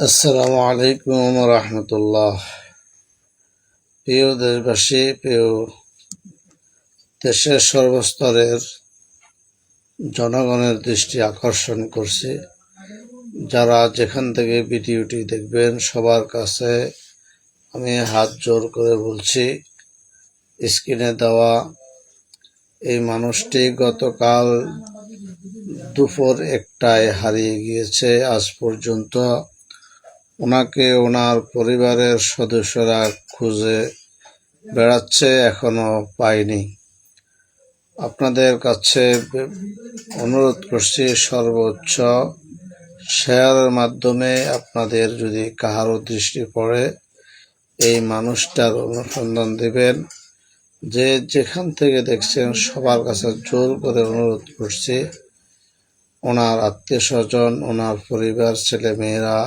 আসসালামু আলাইকুম রহমতুল্লাহ। প্রিয় দেশবাসী, প্রিয় দেশের সর্বস্তরের জনগণের দৃষ্টি আকর্ষণ করছি, যারা যেখান থেকে ভিডিওটি দেখবেন সবার কাছে আমি হাত জোর করে বলছি, স্ক্রিনে দেওয়া এই মানুষটি গতকাল দুপুর 1টায় হারিয়ে গিয়েছে। আজ পর্যন্ত ওনাকে ওনার পরিবারের সদস্যরা খুঁজে বেড়াচ্ছে, এখনো পায়নি। আপনাদের কাছে অনুরোধ করছি, সর্বোচ্চ শেয়ারের মাধ্যমে আপনাদের যদি কাহারও দৃষ্টি পড়ে এই মানুষটার অনুসন্ধান দিবেন। যে যেখান থেকে দেখছেন সবার কাছে জোর করে অনুরোধ করছি, ওনার আত্মীয় স্বজন, ওনার পরিবার, ছেলে মেয়েরা